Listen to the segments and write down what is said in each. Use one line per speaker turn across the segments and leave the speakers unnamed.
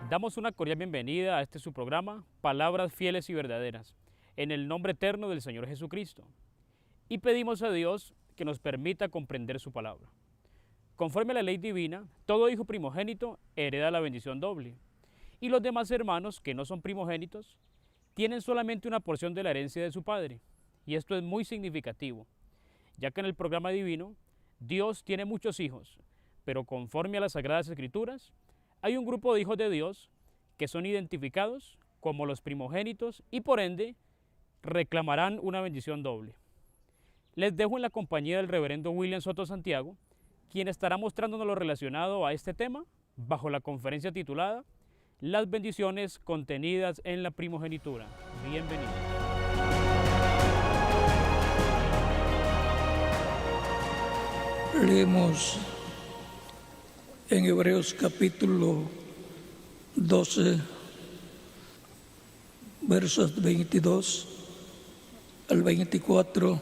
Damos una cordial bienvenida a este su programa, Palabras Fieles y Verdaderas, en el nombre eterno del Señor Jesucristo. Y pedimos a Dios que nos permita comprender su palabra. Conforme a la ley divina, todo hijo primogénito hereda la bendición doble, y los demás hermanos que no son primogénitos tienen solamente una porción de la herencia de su padre. Y esto es muy significativo, ya que en el programa divino, Dios tiene muchos hijos, pero conforme a las Sagradas Escrituras, hay un grupo de hijos de Dios que son identificados como los primogénitos y por ende reclamarán una bendición doble. Les dejo en la compañía del reverendo William Soto Santiago, quien estará mostrándonos lo relacionado a este tema bajo la conferencia titulada Las bendiciones contenidas en la primogenitura. Bienvenidos.
Leemos en Hebreos capítulo 12, versos 22 al 24,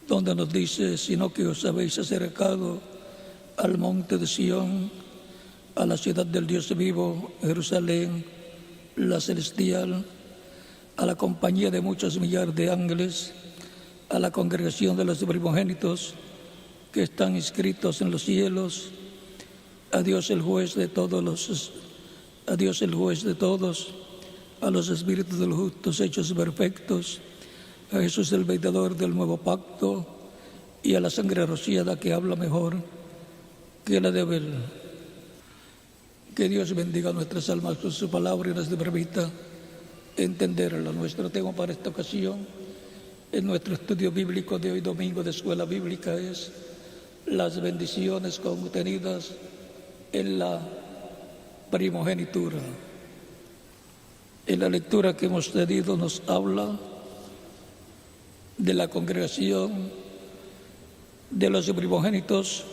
donde nos dice: sino que os habéis acercado al monte de Sión, a la ciudad del Dios vivo, Jerusalén, la celestial, a la compañía de muchos millares de ángeles, a la congregación de los primogénitos que están inscritos en los cielos, a Dios el juez de todos, a los espíritus de los justos hechos perfectos, a Jesús el mediador del nuevo pacto, y a la sangre rociada que habla mejor que la de Abel. Que Dios bendiga nuestras almas con su palabra y nos permita entenderla. Nuestro tema para esta ocasión, en nuestro estudio bíblico de hoy domingo de escuela bíblica, es las bendiciones contenidas en la primogenitura. En la lectura que hemos tenido nos habla de la congregación de los primogénitos,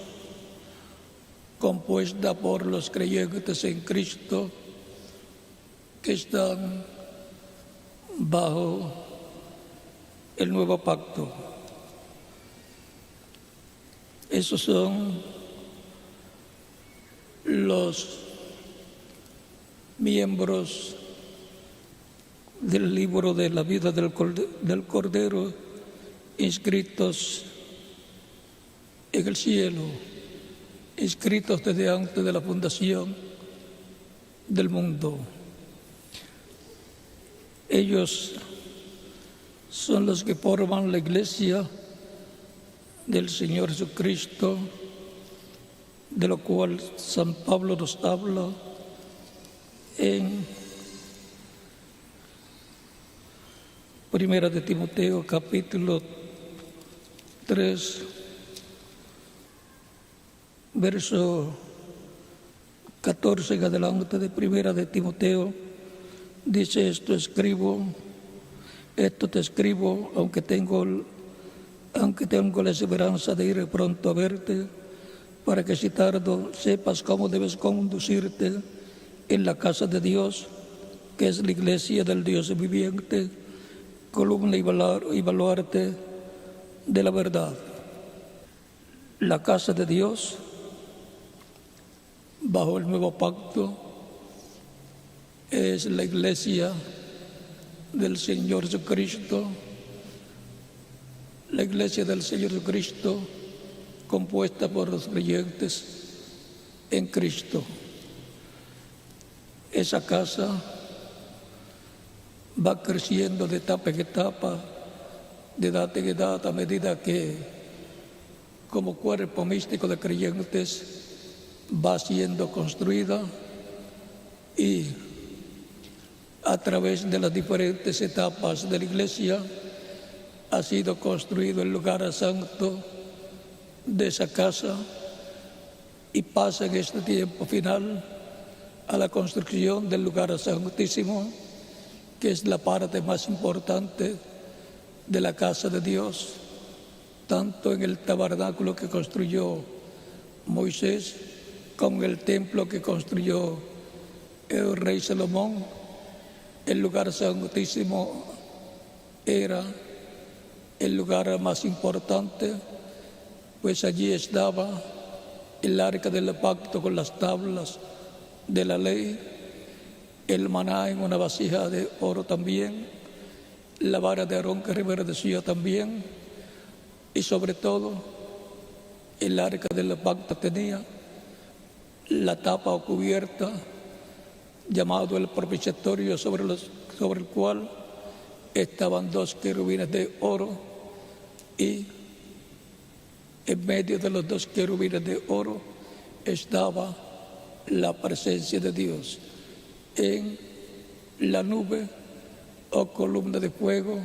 compuesta por los creyentes en Cristo que están bajo el nuevo pacto. Esos son los miembros del libro de la vida del Cordero inscritos en el cielo, inscritos desde antes de la fundación del mundo. Ellos son los que forman la iglesia del Señor Jesucristo, de lo cual San Pablo nos habla en Primera de Timoteo, capítulo 3, verso 14 en adelante de Primera de Timoteo. Dice: esto te escribo, aunque tengo la esperanza de ir pronto a verte, para que si tardo sepas cómo debes conducirte en la casa de Dios, que es la iglesia del Dios viviente, columna y baluarte de la verdad. La casa de Dios, bajo el nuevo pacto, es la iglesia del Señor Jesucristo, la iglesia del Señor Jesucristo, compuesta por los creyentes en Cristo. Esa casa va creciendo de etapa en etapa, de edad en edad, a medida que, como cuerpo místico de creyentes, va siendo construida, y a través de las diferentes etapas de la iglesia ha sido construido el lugar santo de esa casa, y pasa en este tiempo final a la construcción del lugar santísimo, que es la parte más importante de la casa de Dios, tanto en el tabernáculo que construyó Moisés como en el templo que construyó el rey Salomón. El lugar santísimo era el lugar más importante, pues allí estaba el arca del pacto con las tablas de la ley, el maná en una vasija de oro también, la vara de Aarón que reverdecía también, y sobre todo el arca del pacto tenía la tapa o cubierta llamado el propiciatorio, sobre el cual estaban 2 querubines de oro, y en medio de los 2 querubines de oro estaba la presencia de Dios en la nube o columna de fuego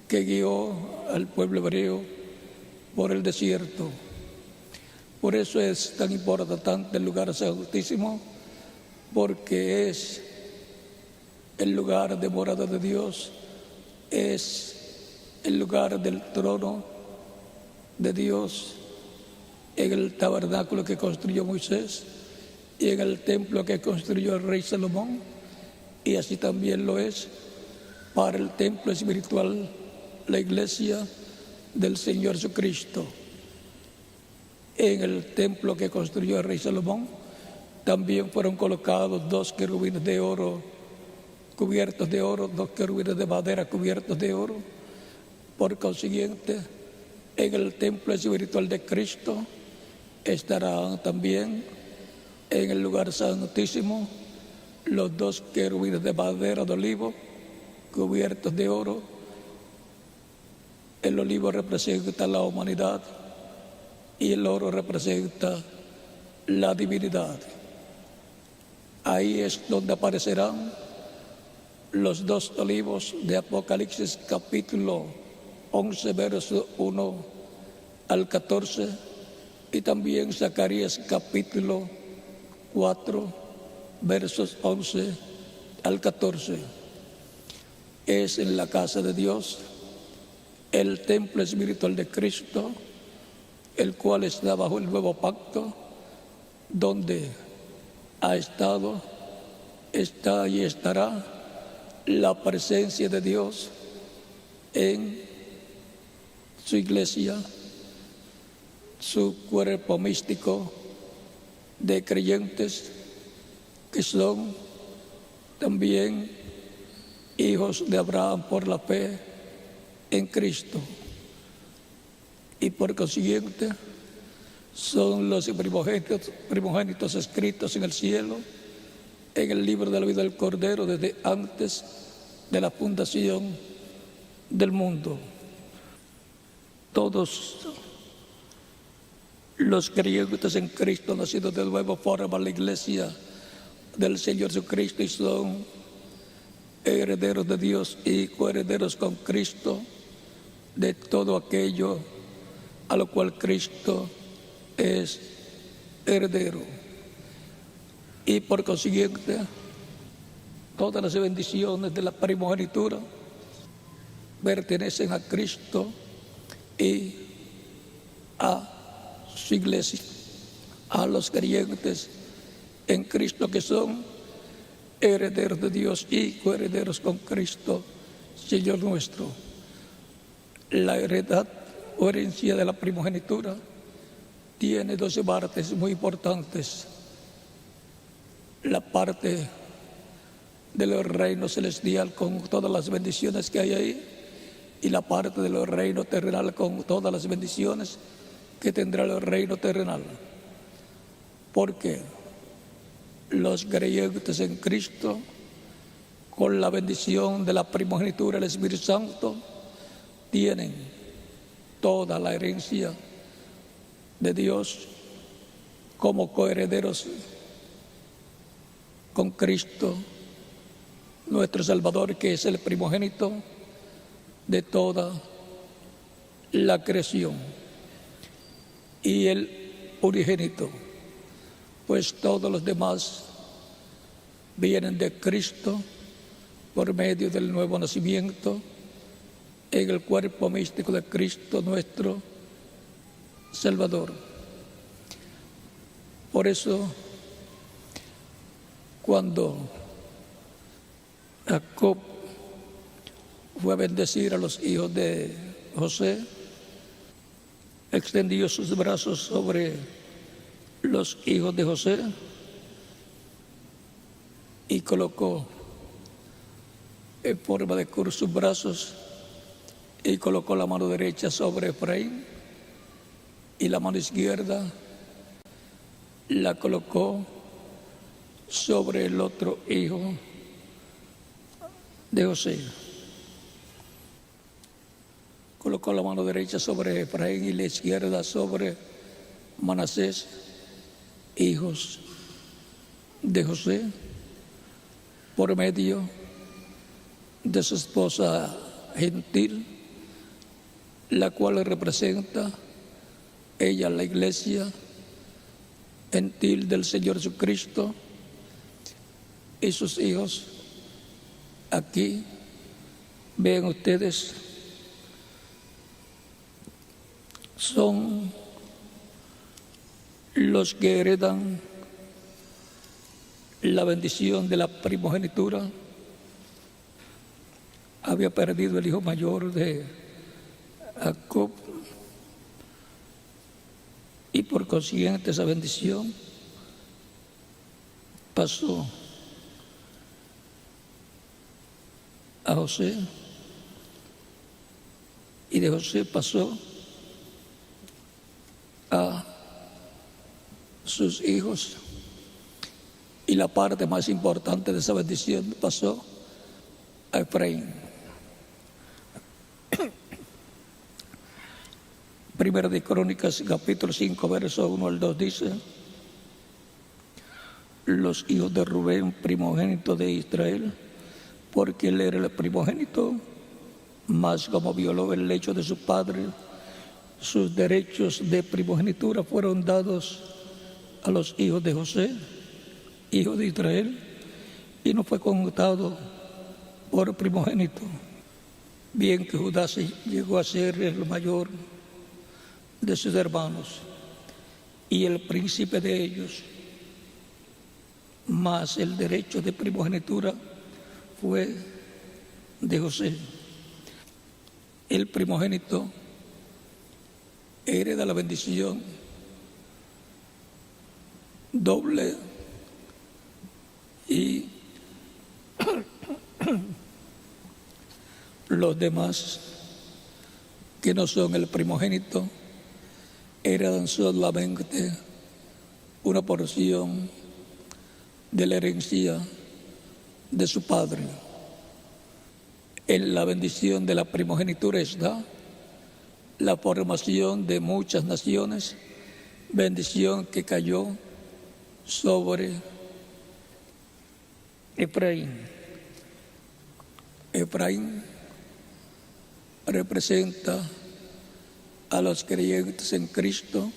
que guió al pueblo hebreo por el desierto. Por eso es tan importante el lugar santísimo, porque es el lugar de morada de Dios, es el lugar del trono de Dios, en el tabernáculo que construyó Moisés y en el templo que construyó el rey Salomón, y así también lo es para el templo espiritual, la iglesia del Señor Jesucristo. En el templo que construyó el rey Salomón también fueron colocados 2 querubines de oro cubiertos de oro, 2 querubines de madera cubiertos de oro. Por consiguiente, en el templo espiritual de Cristo estarán también en el lugar santísimo los 2 querubines de madera de olivo cubiertos de oro. El olivo representa la humanidad y el oro representa la divinidad. Ahí es donde aparecerán los 2 olivos de Apocalipsis capítulo 11, verso 1 al 14, y también Zacarías capítulo 4, versos 11 al 14. Es en la casa de Dios, el templo espiritual de Cristo, el cual está bajo el nuevo pacto, donde ha estado, está y estará la presencia de Dios en su iglesia, su cuerpo místico de creyentes que son también hijos de Abraham por la fe en Cristo, y por consiguiente son los primogénitos escritos en el cielo, en el libro de la vida del Cordero, desde antes de la fundación del mundo. Todos los creyentes en Cristo nacidos de nuevo forman la iglesia del Señor Jesucristo y son herederos de Dios y coherederos con Cristo de todo aquello a lo cual Cristo es heredero. Y por consiguiente, todas las bendiciones de la primogenitura pertenecen a Cristo y a su iglesia, a los creyentes en Cristo que son herederos de Dios y coherederos con Cristo, Señor nuestro. La heredad o herencia de la primogenitura tiene 12 partes muy importantes. La parte del reino celestial con todas las bendiciones que hay ahí, y la parte del reino terrenal con todas las bendiciones que tendrá el reino terrenal. Porque los creyentes en Cristo, con la bendición de la primogenitura del Espíritu Santo, tienen toda la herencia de Dios como coherederos con Cristo, nuestro Salvador, que es el primogénito de toda la creación, y el unigénito, pues todos los demás vienen de Cristo por medio del nuevo nacimiento en el cuerpo místico de Cristo, nuestro Salvador. Por eso, cuando Jacob fue a bendecir a los hijos de José, extendió sus brazos sobre los hijos de José y colocó en forma de cruz sus brazos y colocó la mano derecha sobre Efraín y la mano izquierda la colocó sobre el otro hijo de José. Colocó la mano derecha sobre Efraín y la izquierda sobre Manasés, hijos de José, por medio de su esposa gentil, la cual representa ella la iglesia gentil del Señor Jesucristo, y sus hijos. Aquí ven ustedes, son los que heredan la bendición de la primogenitura. Había perdido el hijo mayor de Jacob y por consiguiente esa bendición pasó a José, y de José pasó a sus hijos, y la parte más importante de esa bendición pasó a Efraín. Primera de Crónicas, capítulo 5, verso 1 al 2 dice: los hijos de Rubén, primogénito de Israel, porque él era el primogénito, mas como violó el lecho de su padre, sus derechos de primogenitura fueron dados a los hijos de José, hijo de Israel, y no fue contado por primogénito. Bien que Judá llegó a ser el mayor de sus hermanos y el príncipe de ellos, mas el derecho de primogenitura fue de José. El primogénito hereda la bendición doble, y los demás que no son el primogénito heredan solamente una porción de la herencia de su padre. En la bendición de la primogenitura está la formación de muchas naciones, bendición que cayó sobre Efraín. Efraín representa a los creyentes en Cristo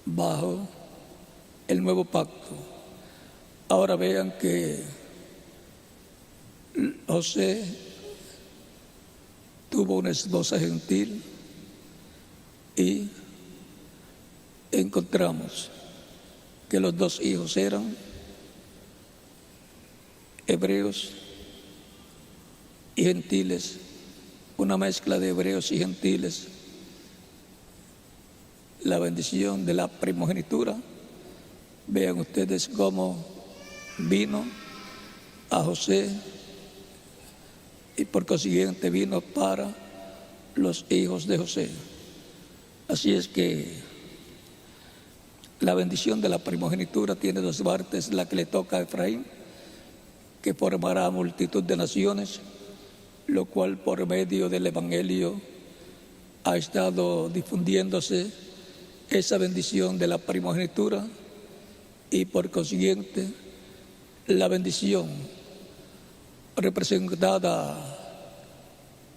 bajo el nuevo pacto. Ahora vean que José tuvo una esposa gentil y encontramos que los dos hijos eran hebreos y gentiles, una mezcla de hebreos y gentiles. La bendición de la primogenitura, vean ustedes cómo vino a José y por consiguiente vino para los hijos de José. Así es que la bendición de la primogenitura tiene dos partes: la que le toca a Efraín, que formará multitud de naciones, lo cual por medio del Evangelio ha estado difundiéndose esa bendición de la primogenitura, y por consiguiente la bendición representada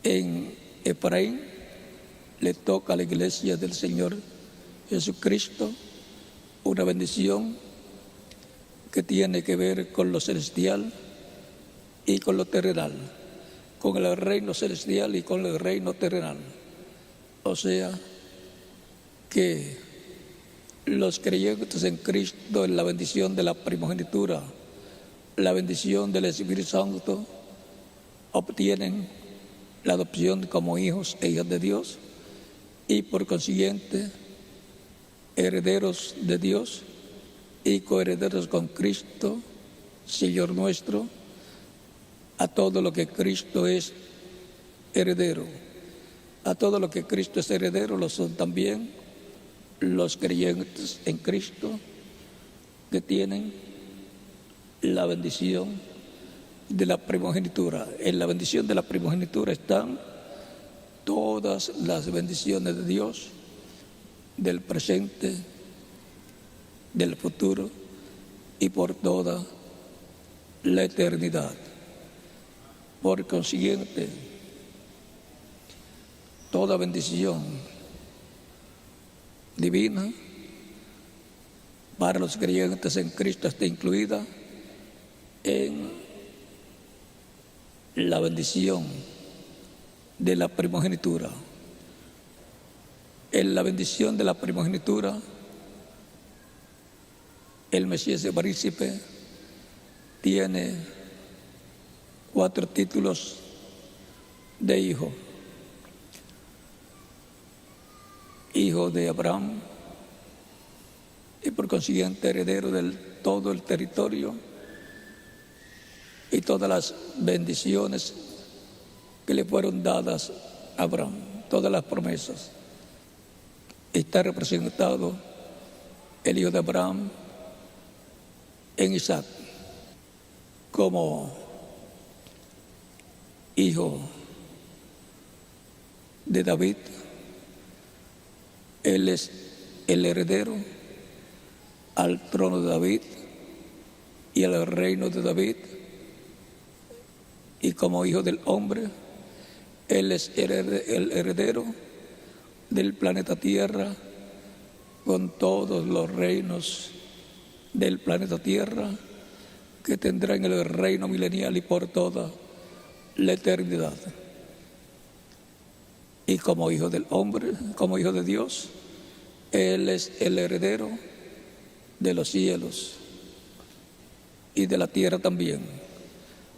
en Efraín le toca a la iglesia del Señor Jesucristo, una bendición que tiene que ver con lo celestial y con lo terrenal, con el reino celestial y con el reino terrenal. O sea que los creyentes en Cristo, en la bendición de la primogenitura, la bendición del Espíritu Santo, obtienen la adopción como hijos e hijas de Dios, y por consiguiente herederos de Dios y coherederos con Cristo, Señor nuestro, a todo lo que Cristo es heredero. A todo lo que Cristo es heredero lo son también los creyentes en Cristo que tienen la bendición de la primogenitura. En la bendición de la primogenitura están todas las bendiciones de Dios, del presente, del futuro y por toda la eternidad. Por consiguiente, toda bendición divina para los creyentes en Cristo está incluida en la bendición de la primogenitura. En la bendición de la primogenitura, el Mesías de Parícipe tiene 4 títulos de hijo. Hijo de Abraham y por consiguiente heredero de todo el territorio y todas las bendiciones que le fueron dadas a Abraham, todas las promesas. Está representado el hijo de Abraham en Isaac como hijo de David. Él es el heredero al trono de David y al reino de David. Y como hijo del hombre, Él es el heredero del planeta Tierra con todos los reinos del planeta Tierra que tendrán el reino milenial y por toda la eternidad. Y como hijo del hombre, como hijo de Dios, Él es el heredero de los cielos y de la tierra también.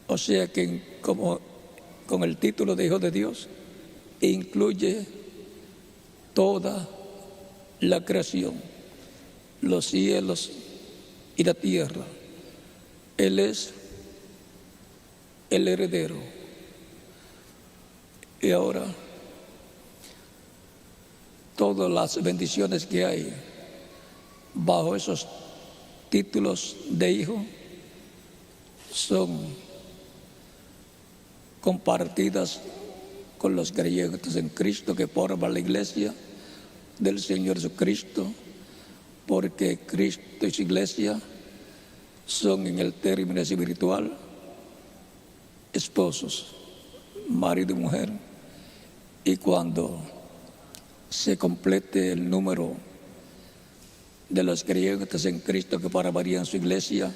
O sea que como con el título de hijo de Dios incluye toda la creación, los cielos y la tierra. Él es el heredero. Y ahora, todas las bendiciones que hay bajo esos títulos de hijo son compartidas con los creyentes en Cristo que forman la iglesia del Señor Jesucristo, porque Cristo y su iglesia son en el término espiritual esposos, marido y mujer, y cuando se complete el número de los creyentes en Cristo que formarían su iglesia,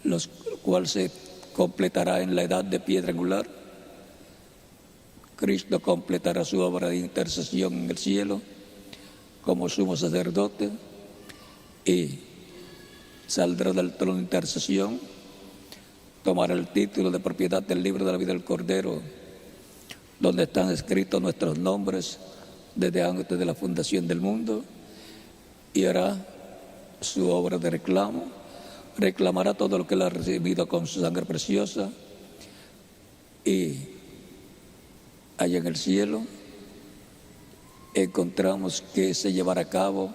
los cual se completará en la edad de piedra angular, Cristo completará su obra de intercesión en el cielo como sumo sacerdote y saldrá del trono de intercesión, tomará el título de propiedad del libro de la vida del Cordero, donde están escritos nuestros nombres desde antes de la fundación del mundo, y hará su obra de reclamo, reclamará todo lo que él ha recibido con su sangre preciosa, y allá en el cielo encontramos que se llevará a cabo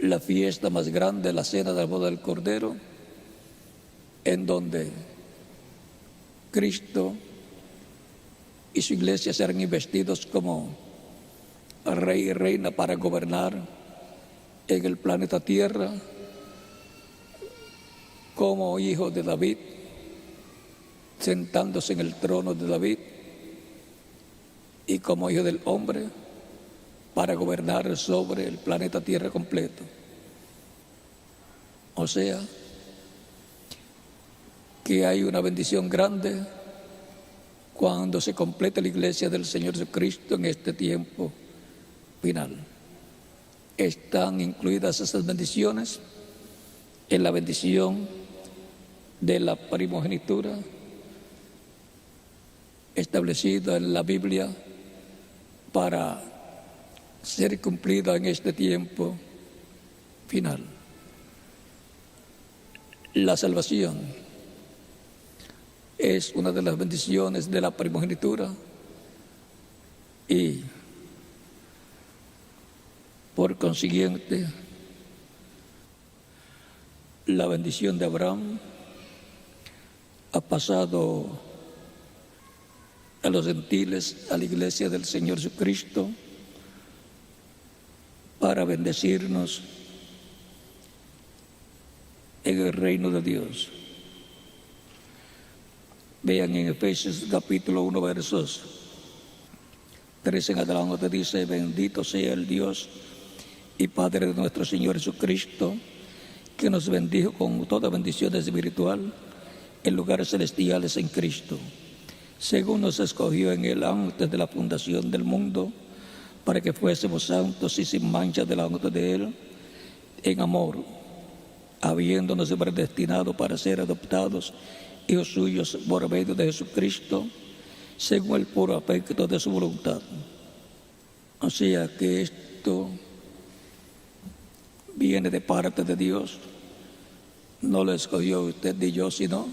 la fiesta más grande, la cena de la boda del Cordero, en donde Cristo y su iglesia serán investidos como rey y reina para gobernar en el planeta Tierra, como hijo de David, sentándose en el trono de David, y como hijo del hombre, para gobernar sobre el planeta Tierra completo. O sea, que hay una bendición grande cuando se complete la iglesia del Señor Jesucristo en este tiempo final. Están incluidas esas bendiciones en la bendición de la primogenitura establecida en la Biblia para ser cumplida en este tiempo final. La salvación es una de las bendiciones de la primogenitura y por consiguiente la bendición de Abraham ha pasado a los gentiles, a la iglesia del Señor Jesucristo, para bendecirnos en el reino de Dios. Vean en Efesios capítulo 1, versos 13 en adelante, dice: bendito sea el Dios y Padre de nuestro Señor Jesucristo, que nos bendijo con toda bendición espiritual en lugares celestiales en Cristo, según nos escogió en Él antes de la fundación del mundo, para que fuésemos santos y sin mancha delante de Él, en amor, habiéndonos predestinado para ser adoptados hijos suyos por medio de Jesucristo, según el puro afecto de su voluntad. O sea que esto viene de parte de Dios, no lo escogió usted ni yo, sino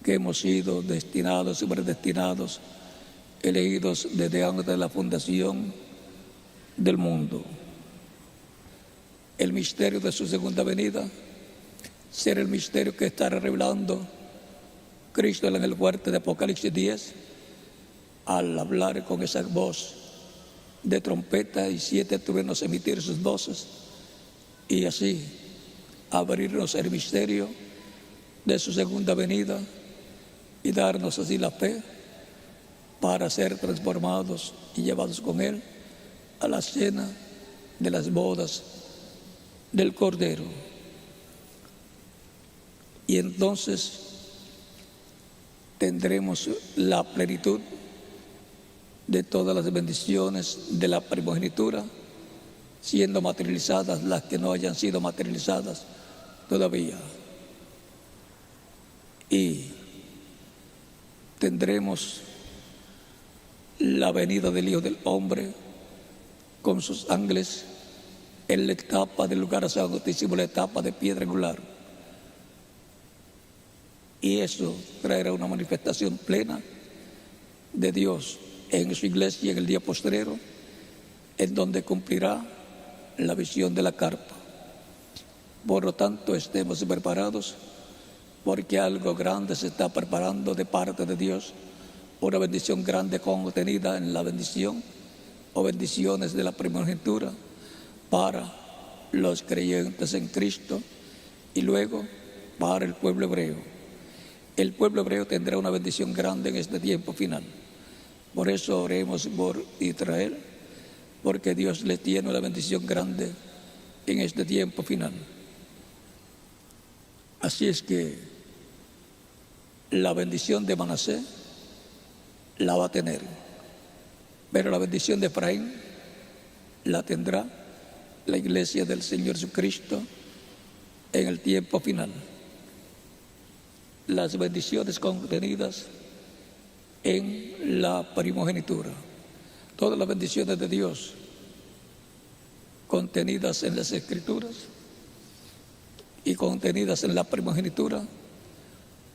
que hemos sido destinados y predestinados, elegidos desde antes de la fundación del mundo. El misterio de su segunda venida será el misterio que estará revelando Cristo en el huerto de Apocalipsis 10, al hablar con esa voz de trompeta y 7 truenos emitir sus voces, y así abrirnos el misterio de su segunda venida y darnos así la fe para ser transformados y llevados con Él a la cena de las bodas del Cordero. Y entonces tendremos la plenitud de todas las bendiciones de la primogenitura, siendo materializadas las que no hayan sido materializadas todavía. Y tendremos la venida del Hijo del Hombre con sus ángeles en la etapa del lugar santísimo, la etapa de piedra angular. Y eso traerá una manifestación plena de Dios en su iglesia en el día postrero, en donde cumplirá la visión de la carpa. Por lo tanto, estemos preparados, porque algo grande se está preparando de parte de Dios, una bendición grande contenida en la bendición o bendiciones de la primogenitura para los creyentes en Cristo y luego para el pueblo hebreo. El pueblo hebreo tendrá una bendición grande en este tiempo final. Por eso oremos por Israel, porque Dios le tiene una bendición grande en este tiempo final. Así es que la bendición de Manasés la va a tener, pero la bendición de Efraín la tendrá la iglesia del Señor Jesucristo en el tiempo final. Las bendiciones contenidas en la primogenitura, todas las bendiciones de Dios contenidas en las Escrituras y contenidas en la primogenitura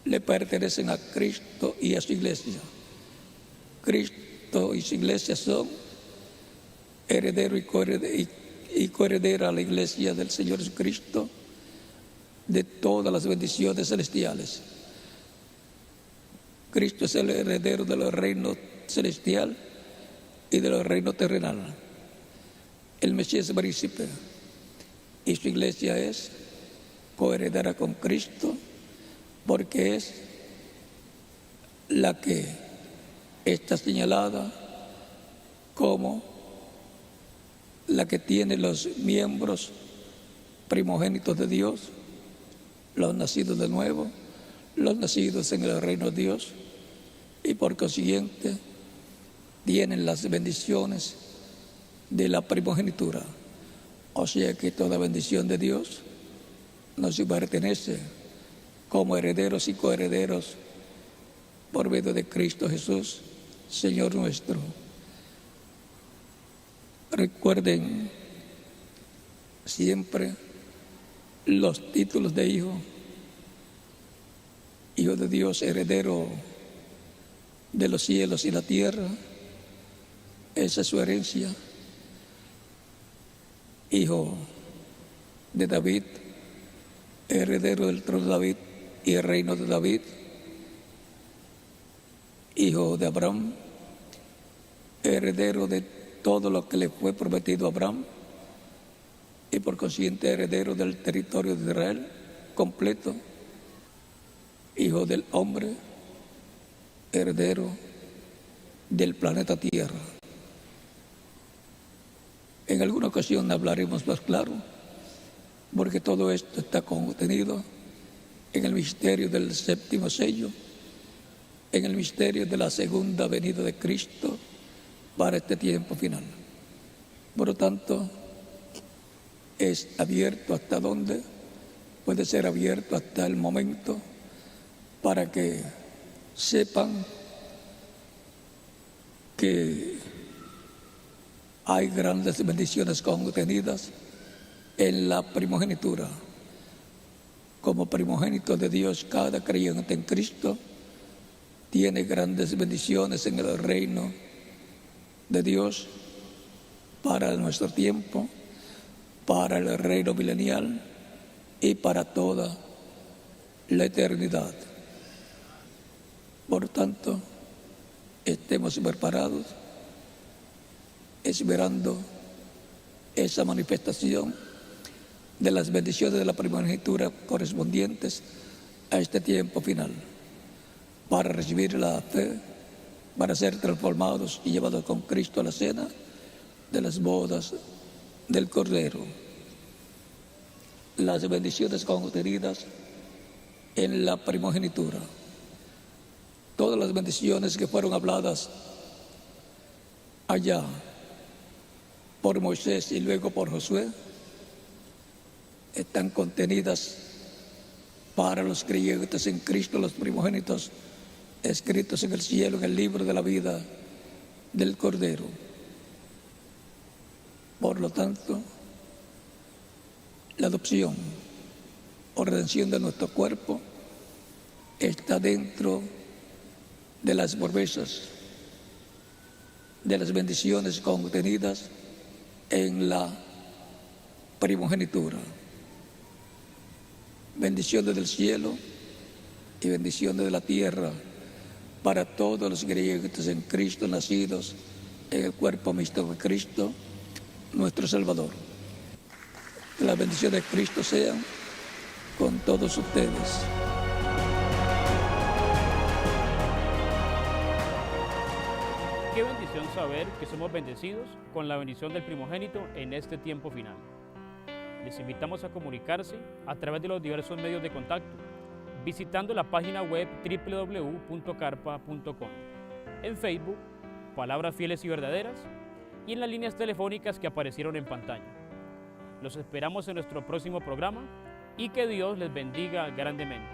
le pertenecen a Cristo y a su iglesia. Cristo y su iglesia son heredero y coheredera a la iglesia del Señor Jesucristo de todas las bendiciones celestiales. Cristo es el heredero de los reinos celestial y de los reinos terrenal. El Mesías es príncipe y su iglesia es coheredera con Cristo, porque es la que está señalada como la que tiene los miembros primogénitos de Dios, los nacidos de nuevo, los nacidos en el reino de Dios, y por consiguiente tienen las bendiciones de la primogenitura. O sea que toda bendición de Dios nos pertenece como herederos y coherederos por medio de Cristo Jesús, Señor nuestro. Recuerden siempre los títulos de hijo Hijo de Dios, heredero de los cielos y la tierra. Esa es su herencia. Hijo de David, heredero del trono de David y el reino de David. Hijo de Abraham, heredero de todo lo que le fue prometido a Abraham y por consiguiente heredero del territorio de Israel completo. Hijo del hombre, heredero del planeta Tierra. En alguna ocasión hablaremos más claro, porque todo esto está contenido en el misterio del séptimo sello, en el misterio de la segunda venida de Cristo para este tiempo final. Por lo tanto, es abierto hasta donde puede ser abierto hasta el momento para que sepan que hay grandes bendiciones contenidas en la primogenitura. Como primogénito de Dios, cada creyente en Cristo tiene grandes bendiciones en el reino de Dios para nuestro tiempo, para el reino milenial y para toda la eternidad. Por tanto, estemos preparados, esperando esa manifestación de las bendiciones de la primogenitura correspondientes a este tiempo final, para recibir la fe, para ser transformados y llevados con Cristo a la cena de las bodas del Cordero. Las bendiciones contenidas en la primogenitura. Todas las bendiciones que fueron habladas allá por Moisés y luego por Josué están contenidas para los creyentes en Cristo, los primogénitos, escritos en el cielo, en el libro de la vida del Cordero. Por lo tanto, la adopción o redención de nuestro cuerpo está dentro de las promesas, de las bendiciones contenidas en la primogenitura. Bendiciones del cielo y bendiciones de la tierra para todos los creyentes en Cristo, nacidos en el cuerpo místico de Cristo, nuestro Salvador. Que las bendiciones de Cristo sean con todos ustedes.
Qué bendición saber que somos bendecidos con la bendición del primogénito en este tiempo final. Les invitamos a comunicarse a través de los diversos medios de contacto, visitando la página web www.carpa.com, en Facebook, Palabras Fieles y Verdaderas, y en las líneas telefónicas que aparecieron en pantalla. Los esperamos en nuestro próximo programa y que Dios les bendiga grandemente.